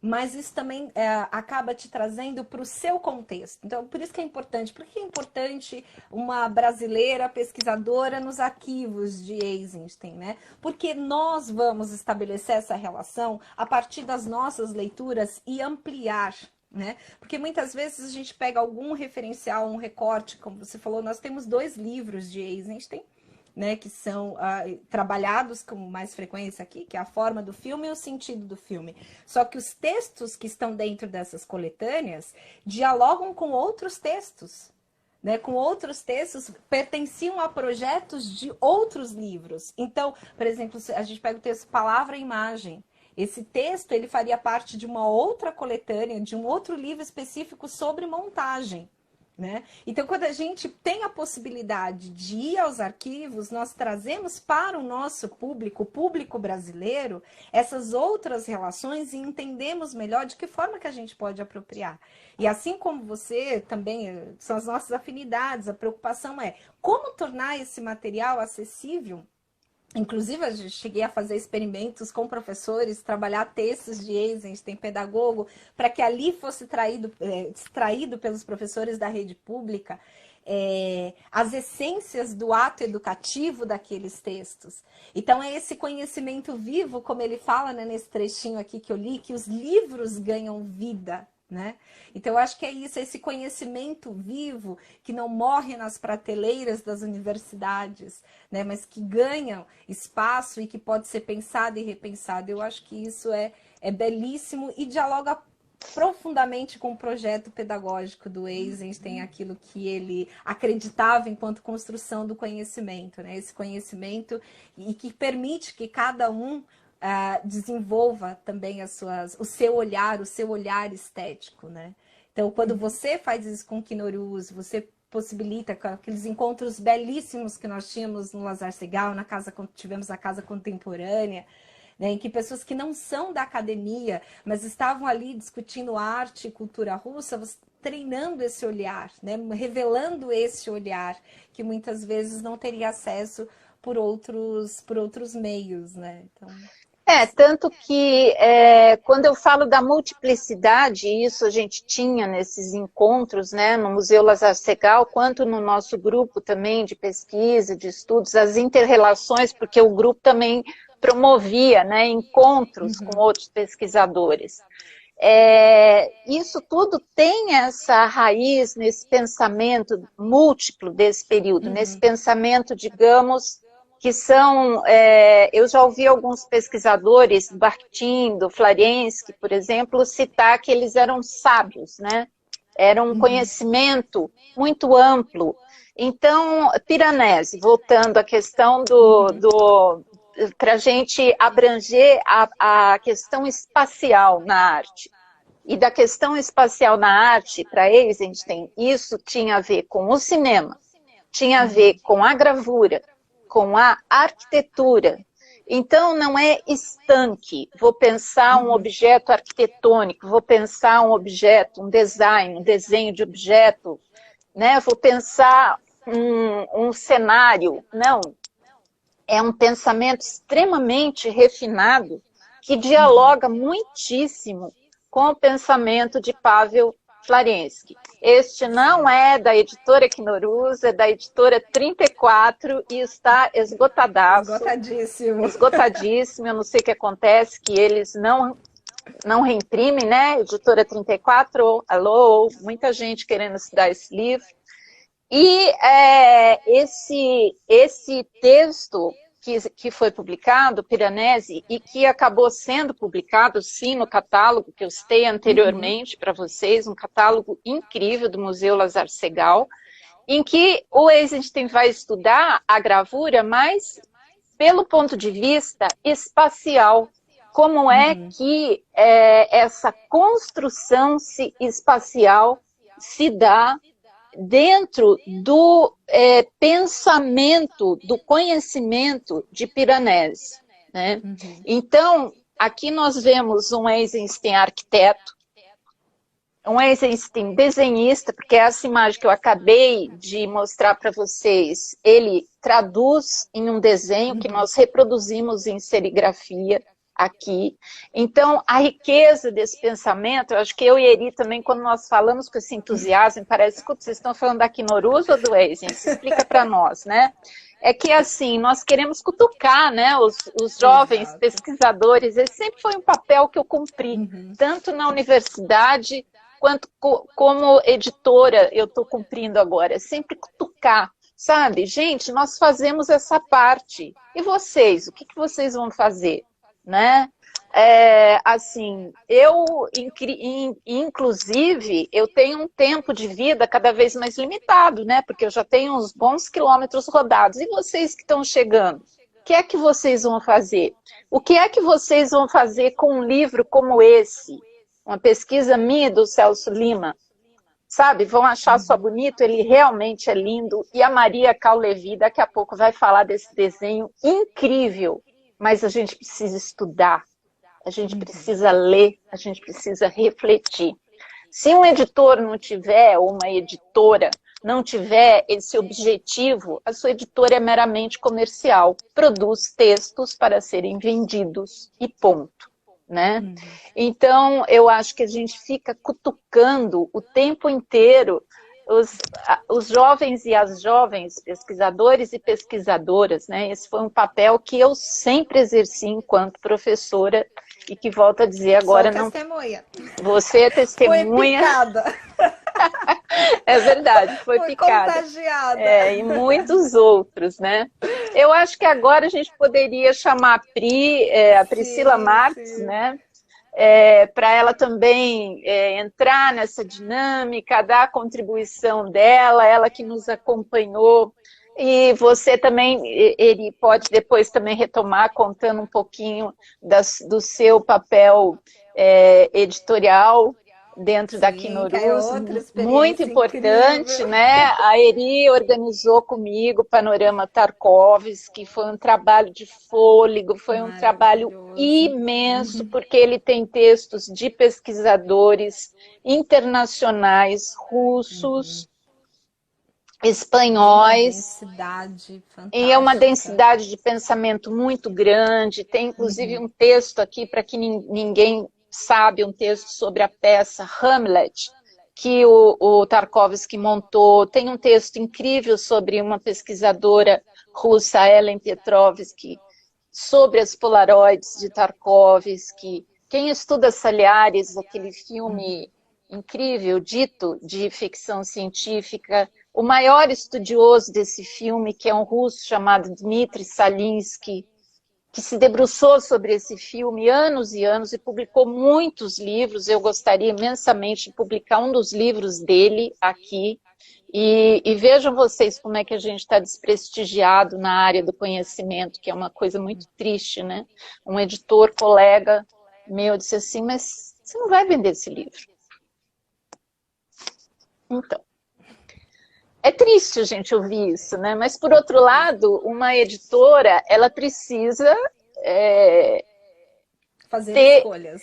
mas isso também acaba te trazendo para o seu contexto. Então, por isso que é importante. Por que é importante uma brasileira pesquisadora nos arquivos de Eisenstein, né? Porque nós vamos estabelecer essa relação a partir das nossas leituras e ampliar, né? Porque muitas vezes a gente pega algum referencial, um recorte, como você falou, nós temos 2 livros de Eisenstein, né, que são trabalhados com mais frequência aqui, que é a forma do filme e o sentido do filme. Só que os textos que estão dentro dessas coletâneas dialogam com outros textos, né, com outros textos pertenciam a projetos de outros livros. Então, por exemplo, a gente pega o texto Palavra e Imagem. Esse texto ele faria parte de uma outra coletânea, de um outro livro específico sobre montagem. Né? Então, quando a gente tem a possibilidade de ir aos arquivos, nós trazemos para o nosso público, o público brasileiro, essas outras relações e entendemos melhor de que forma que a gente pode apropriar. E assim como você também, são as nossas afinidades, a preocupação é como tornar esse material acessível. Inclusive, eu cheguei a fazer experimentos com professores, trabalhar textos de Eisenstein, pedagogo, para que ali fosse extraído pelos professores da rede pública as essências do ato educativo daqueles textos. Então, é esse conhecimento vivo, como ele fala, né, nesse trechinho aqui que eu li, que os livros ganham vida. Né? Então, eu acho que é isso, esse conhecimento vivo que não morre nas prateleiras das universidades, né? Mas que ganham espaço e que pode ser pensado e repensado. Eu acho que isso é belíssimo e dialoga profundamente com o projeto pedagógico do Eisenstein, aquilo que ele acreditava enquanto construção do conhecimento, né? Esse conhecimento e que permite que cada um desenvolva também o seu olhar estético, né? Então, quando você faz isso com o Quinorius, você possibilita aqueles encontros belíssimos que nós tínhamos no Lazar Segal, tivemos a Casa Contemporânea, né, em que pessoas que não são da academia, mas estavam ali discutindo arte e cultura russa, treinando esse olhar, né, revelando esse olhar, que muitas vezes não teria acesso por outros meios, né? Então... Tanto que quando eu falo da multiplicidade, isso a gente tinha nesses encontros, né, no Museu Lazar Segal, quanto no nosso grupo também de pesquisa, de estudos, as inter-relações, porque o grupo também promovia, né, encontros com outros pesquisadores. Isso tudo tem essa raiz nesse pensamento múltiplo desse período, nesse pensamento, digamos, que são, eu já ouvi alguns pesquisadores, Bakhtin, do Florensky, por exemplo, citar que eles eram sábios, né? Era um conhecimento muito amplo. Então, Piranesi, voltando à questão para a gente abranger a questão espacial na arte. E da questão espacial na arte, para Eisenstein, isso tinha a ver com o cinema, tinha a ver com a gravura, com a arquitetura. Então, não é estanque. Vou pensar um objeto arquitetônico, vou pensar um objeto, um design, um desenho de objeto, né? Vou pensar um cenário, não. É um pensamento extremamente refinado que dialoga muitíssimo com o pensamento de Pavel Florensky. Este não é da editora Knorus, é da editora 34 e está esgotadaço. Esgotadíssimo. Esgotadíssimo, eu não sei o que acontece, que eles não reimprimem, né? Editora 34, alô, muita gente querendo estudar esse livro. E esse texto que foi publicado, Piranesi, e que acabou sendo publicado, sim, no catálogo que eu citei anteriormente para vocês, um catálogo incrível do Museu Lazar Segal, em que o Eisenstein vai estudar a gravura, mas pelo ponto de vista espacial, como é que essa construção espacial se dá dentro do pensamento, do conhecimento de Piranesi, né? Então, aqui nós vemos um Eisenstein arquiteto, um Eisenstein desenhista, porque essa imagem que eu acabei de mostrar para vocês, ele traduz em um desenho que nós reproduzimos em serigrafia aqui. Então, a riqueza desse pensamento, eu acho que eu e Eri também, quando nós falamos com esse entusiasmo, parece, escuta, vocês estão falando da Knorus ou do Eisenstein? Explica para nós, né? É que, assim, nós queremos cutucar, né, os jovens pesquisadores. Esse sempre foi um papel que eu cumpri, tanto na universidade, quanto como editora eu estou cumprindo agora. Sempre cutucar, sabe? Gente, nós fazemos essa parte. E vocês? O que vocês vão fazer? Né? Assim, inclusive, eu tenho um tempo de vida cada vez mais limitado, né? Porque eu já tenho uns bons quilômetros rodados. E vocês que estão chegando? O que é que vocês vão fazer? O que é que vocês vão fazer com um livro como esse? Uma pesquisa minha do Celso Lima, sabe? Vão achar só bonito, ele realmente é lindo. E a Maria Caulevi daqui a pouco vai falar desse desenho incrível. Mas a gente precisa estudar, a gente precisa ler, a gente precisa refletir. Se um editor não tiver, ou uma editora não tiver esse objetivo, a sua editora é meramente comercial, produz textos para serem vendidos e ponto, né? Então, eu acho que a gente fica cutucando o tempo inteiro os jovens e as jovens pesquisadores e pesquisadoras, né? Esse foi um papel que eu sempre exerci enquanto professora e que, volto a dizer agora, não... testemunha. Você é testemunha. Foi picada. É verdade, foi picada. Contagiada. E muitos outros, né? Eu acho que agora a gente poderia chamar a Priscila Marques, né? Para ela também entrar nessa dinâmica, dar a contribuição dela, ela que nos acompanhou. E você também, ele pode depois também retomar, contando um pouquinho do seu papel editorial dentro da Knorus, muito importante, incrível, né? A Eri organizou comigo o Panorama Tarkovsky, foi um trabalho de fôlego, foi um trabalho imenso, porque ele tem textos de pesquisadores internacionais, russos, espanhóis, e é uma densidade de pensamento muito grande. Tem inclusive um texto aqui para que ninguém sabe, um texto sobre a peça Hamlet, que o Tarkovsky montou. Tem um texto incrível sobre uma pesquisadora russa, Ellen Petrovsky, sobre as Polaroids de Tarkovsky. Quem estuda Saliares, aquele filme incrível, dito de ficção científica, o maior estudioso desse filme, que é um russo chamado Dmitry Salinsky, que se debruçou sobre esse filme anos e anos e publicou muitos livros. Eu gostaria imensamente de publicar um dos livros dele aqui. E vejam vocês como é que a gente está desprestigiado na área do conhecimento, que é uma coisa muito triste, né? Um editor, colega meu, disse assim, mas você não vai vender esse livro. Então, é triste a gente ouvir isso, né? Mas, por outro lado, uma editora, ela precisa Fazer ter, escolhas.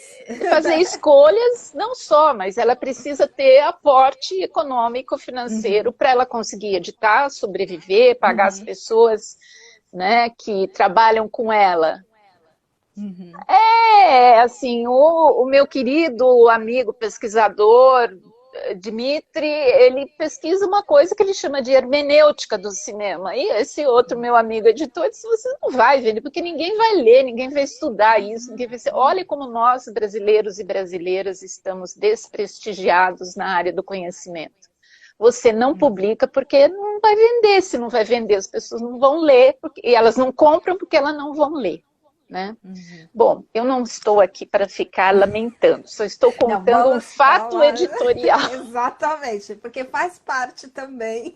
fazer escolhas, não só, mas ela precisa ter aporte econômico, financeiro, para ela conseguir editar, sobreviver, pagar as pessoas, né, que trabalham com ela. Assim, o meu querido amigo pesquisador, Dmitry, ele pesquisa uma coisa que ele chama de hermenêutica do cinema. E esse outro meu amigo editor disse, você não vai ver, porque ninguém vai ler, ninguém vai estudar isso, ninguém vai ser... Olha como nós, brasileiros e brasileiras, estamos desprestigiados na área do conhecimento. Você não publica porque não vai vender. Se não vai vender, as pessoas não vão ler, e elas não compram porque elas não vão ler. Né? Bom, eu não estou aqui para ficar lamentando, só estou contando um fato editorial. Exatamente, porque faz parte também,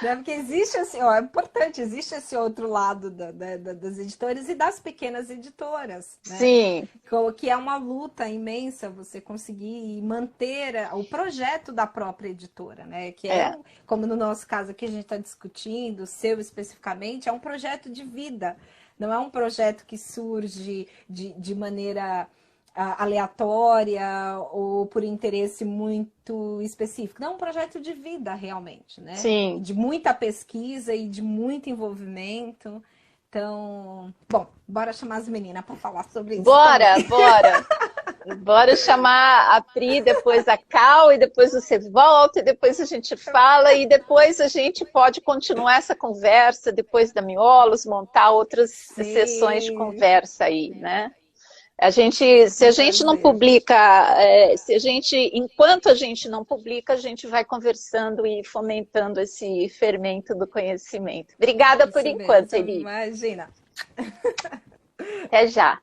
né? Porque existe assim, ó, é importante, existe esse outro lado das editoras e das pequenas editoras, né? Sim. Que é uma luta imensa você conseguir manter o projeto da própria editora, né? Que como no nosso caso aqui a gente está discutindo, o seu especificamente, é um projeto de vida. Não é um projeto que surge de maneira aleatória ou por interesse muito específico. Não, é um projeto de vida, realmente, né? Sim. De muita pesquisa e de muito envolvimento. Então, bom, bora chamar as meninas para falar sobre isso. Bora, também. Bora! Bora chamar a Pri, depois a Cal, e depois você volta, e depois a gente fala, e depois a gente pode continuar essa conversa, depois da Miolos, montar outras sessões de conversa aí, né? Se a gente não publica, enquanto a gente não publica, a gente vai conversando e fomentando esse fermento do conhecimento. Obrigada por enquanto, Eli. Imagina. Até já.